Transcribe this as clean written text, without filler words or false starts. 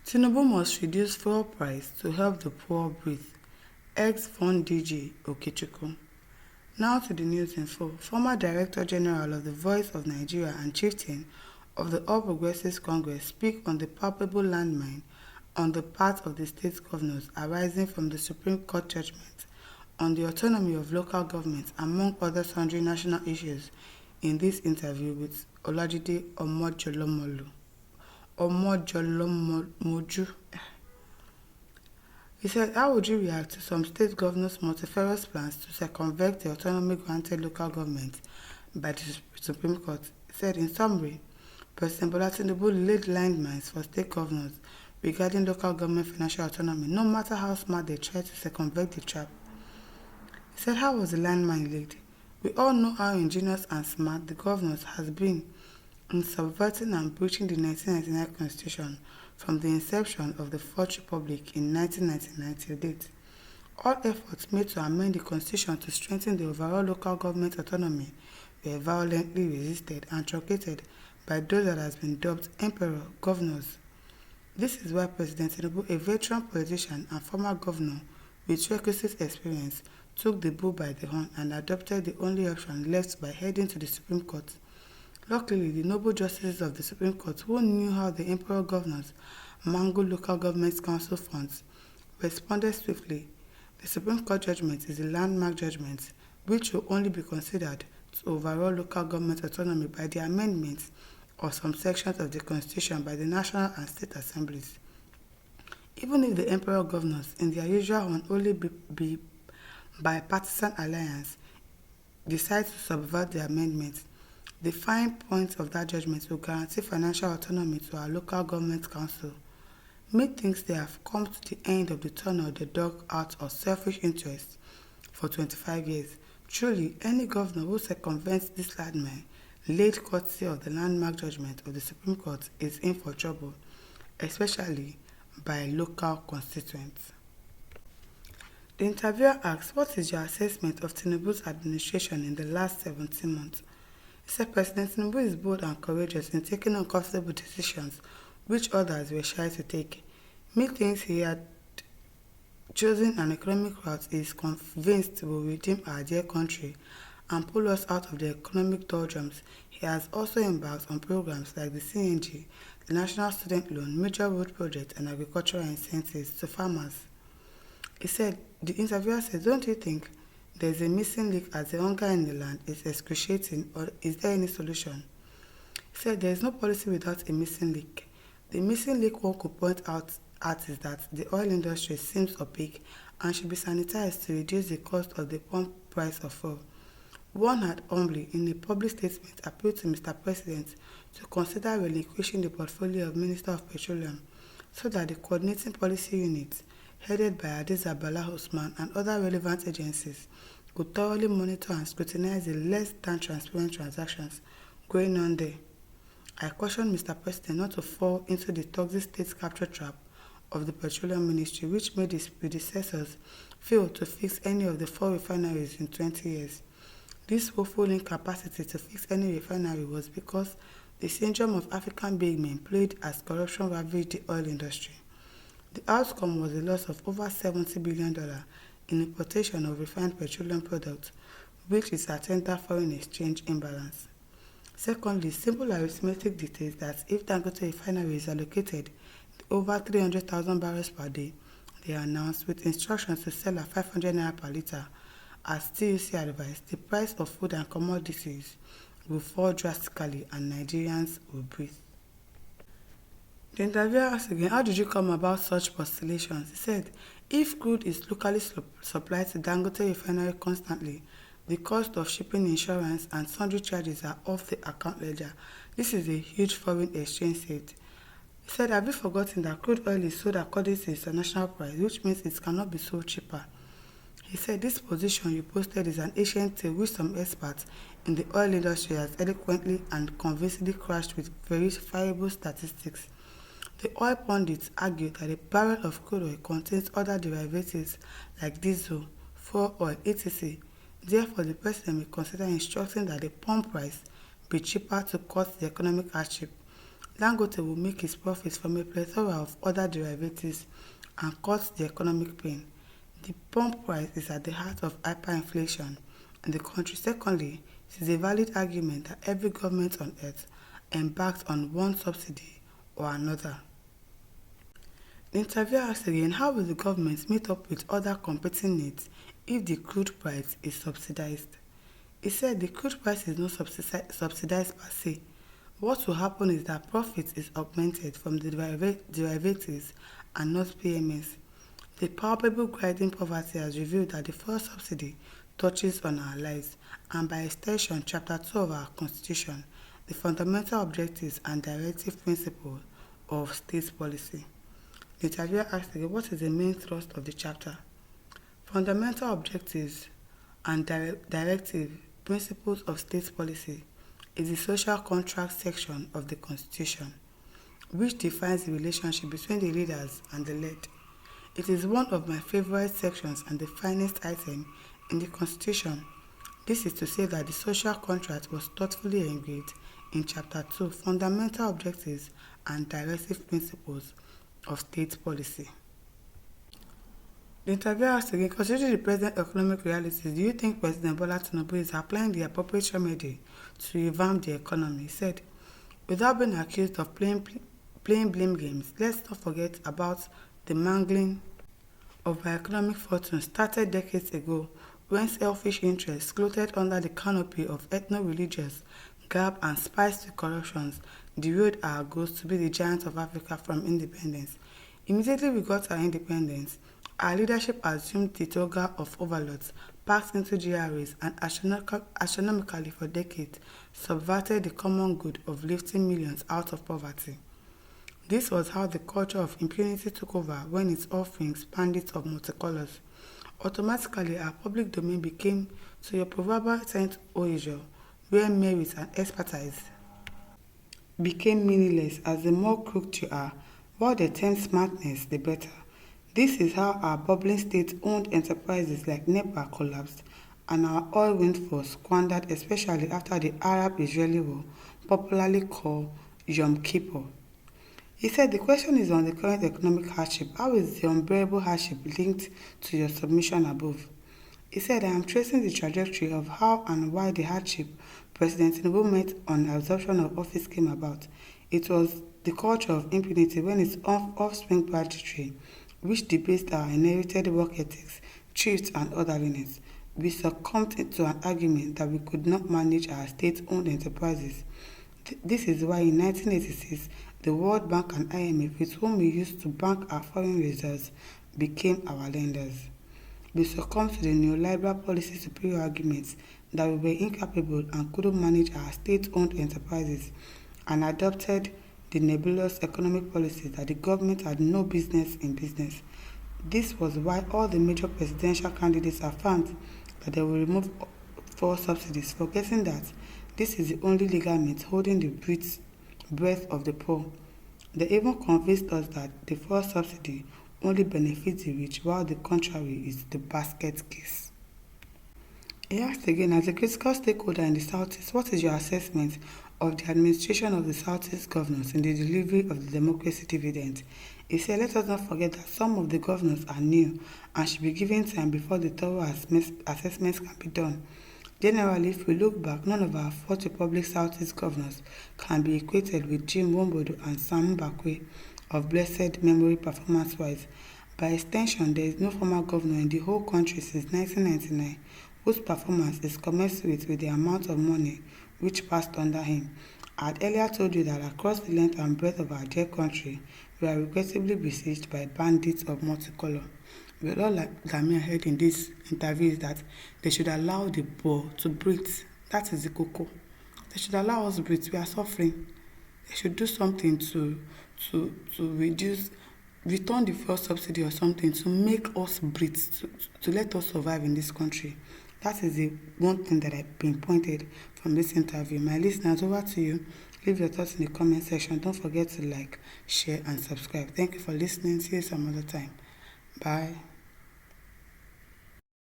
Tinubu must reduce fuel price to help the poor breathe. Ex-Fund DG Okechukwu. Now to the news info. Former Director General of the Voice of Nigeria and Chieftain of the All Progressives Congress speak on the palpable landmine on the part of the state governors arising from the Supreme Court judgment on the autonomy of local governments, among other sundry national issues, in this interview with Olajide Omojolomoju. He said, how would you react to some state governors' multifarious plans to circumvent the autonomy granted local governments by the Supreme Court? He said, in summary, President Bola Tinubu laid landmines for state governors regarding local government financial autonomy, no matter how smart they try to circumvent the trap. He said, how was the landmine laid? We all know how ingenious and smart the governors has been in subverting and breaching the 1999 Constitution from the inception of the Fourth Republic in 1999 till date. All efforts made to amend the Constitution to strengthen the overall local government autonomy were violently resisted and truncated by those that has been dubbed Emperor Governors. This is why President Tinubu, a veteran politician and former governor with requisite experience, took the bull by the horn and adopted the only option left by heading to the Supreme Court. Luckily, the noble justices of the Supreme Court, who knew how the Emperor Governors mangled local government council funds, responded swiftly. The Supreme Court judgment is a landmark judgment which will only be considered to overall local government autonomy by the amendments of some sections of the Constitution by the National and State Assemblies. Even if the Emperor Governors, in their usual unholy bipartisan alliance, decide to subvert the amendments, the fine point of that judgment will guarantee financial autonomy to our local government council. Methinks they have come to the end of the tunnel they dug out of selfish interests for 25 years. Truly, any governor who circumvents this landmine laid courtesy of the landmark judgment of the Supreme Court is in for trouble, especially by local constituents. The interviewer asked, what is your assessment of Tinubu's administration in the last 17 months? He said President Tinubu is bold and courageous in taking uncomfortable decisions which others were shy to take. Methinks he had chosen an economic route he is convinced will redeem our dear country and pull us out of the economic doldrums. He has also embarked on programs like the CNG, the National Student Loan, major road projects, and agricultural incentives to farmers. He said, the interviewer said, don't you think there is a missing link as the hunger in the land is excruciating, or is there any solution? He said there is no policy without a missing link. The missing link one could point out at is that the oil industry seems opaque and should be sanitized to reduce the cost of the pump price of oil. One had humbly, in a public statement, appealed to Mr. President to consider relinquishing the portfolio of Minister of Petroleum so that the coordinating policy unit, headed by Hadiza Bala Osman and other relevant agencies, could thoroughly monitor and scrutinize the less than transparent transactions going on there. I caution Mr. President not to fall into the toxic state capture trap of the Petroleum Ministry, which made his predecessors fail to fix any of the 4 refineries in 20 years. This woeful incapacity to fix any refinery was because the syndrome of African big men played as corruption ravaged the oil industry. The outcome was a loss of over $70 billion in importation of refined petroleum products, which is attendant foreign exchange imbalance. Secondly, simple arithmetic dictates that if Dangote refinery is allocated over 300,000 barrels per day, they are announced with instructions to sell at 500 naira per litre. As TUC advised, the price of food and commodities will fall drastically and Nigerians will breathe. The interviewer asked again, how did you come about such postulations? He said, if crude is locally supplied to Dangote refinery constantly, the cost of shipping, insurance, and sundry charges are off the account ledger. This is a huge foreign exchange saved. He said, have you forgotten that crude oil is sold according to its international price, which means it cannot be sold cheaper? He said, this position you posted is an ancient tale which some experts in the oil industry has eloquently and convincingly crushed with verifiable statistics. The oil pundits argue that a barrel of crude oil contains other derivatives like diesel, fuel oil, etc. Therefore, the president may consider instructing that the pump price be cheaper to cut the economic hardship. Dangote will make his profits from a plethora of other derivatives and cut the economic pain. The pump price is at the heart of hyperinflation in the country. Secondly, it is a valid argument that every government on earth embarked on one subsidy or another. The interviewer asked again, how will the government meet up with other competing needs if the crude price is subsidized? He said the crude price is not subsidized per se. What will happen is that profit is augmented from the derivatives and not PMS. The palpable grinding poverty has revealed that the fuel subsidy touches on our lives and by extension Chapter 2 of our Constitution, the fundamental objectives and directive principles of state policy. The interviewer asked again, what is the main thrust of the chapter? Fundamental objectives and directive principles of state policy is the social contract section of the Constitution, which defines the relationship between the leaders and the led. It is one of my favorite sections and the finest item in the Constitution. This is to say that the social contract was thoughtfully engraved in Chapter 2, Fundamental Objectives and Directive Principles of State Policy. The interviewer asked again, considering the present economic realities, do you think President Bola Tinubu is applying the appropriate remedy to revamp the economy? He said, without being accused of playing blame games, let's not forget about the mangling of our economic fortune started decades ago when selfish interests floated under the canopy of ethno-religious garb and spiced with corruptions derailed our goals to be the giants of Africa from independence. Immediately we got our independence, our leadership assumed the toga of overlords, packed into GRAs, and astronomically for decades subverted the common good of lifting millions out of poverty. This was how the culture of impunity took over when its offerings bandits of multicolors. Automatically, our public domain became, to your proverbial Saint Oisio, where merit and expertise became meaningless as the more crooked you are, while the term smartness, the better. This is how our bubbling state-owned enterprises like NEPA collapsed and our oil windfalls squandered, especially after the Arab-Israeli war, popularly called Yom Kippur. He said the question is on the current economic hardship. How is the unbearable hardship linked to your submission above? He said, I am tracing the trajectory of how and why the hardship President Tinubu met on absorption of office came about. It was the culture of impunity when its offspring banditry, which debased our inherited work ethics, thrift and orderliness. We succumbed to an argument that we could not manage our state-owned enterprises. This is why in 1986, the World Bank and IMF, with whom we used to bank our foreign reserves, became our lenders. We succumbed to the neoliberal policy superior arguments that we were incapable and couldn't manage our state-owned enterprises and adopted the nebulous economic policies that the government had no business in business. This was why all the major presidential candidates affirmed that they will remove fuel subsidies, forgetting that this is the only legal means holding the breath of the poor. They even convinced us that the fuel subsidy only benefits the rich, while the contrary is the basket case. He asked again, as a critical stakeholder in the Southeast, what is your assessment of the administration of the Southeast governors in the delivery of the democracy dividend? He said, let us not forget that some of the governors are new and should be given time before the thorough assessments can be done. Generally, if we look back, none of our Fourth Republic Southeast governors can be equated with Jim Wombodo and Sam Mbakwe of blessed memory performance-wise. By extension, there is no former governor in the whole country since 1999 whose performance is commensurate with the amount of money which passed under him. I had earlier told you that across the length and breadth of our dear country, we are regrettably besieged by bandits of multicolor. But all that me heard in this interview is that they should allow the poor to breathe. That is the cocoa. They should allow us breathe. We are suffering. They should do something to return the fuel subsidy or something to make us breathe, to let us survive in this country. That is the one thing that I've been pointed from this interview. My listeners, over to you. Leave your thoughts in the comment section. Don't forget to like, share, and subscribe. Thank you for listening. See you some other time. Bye.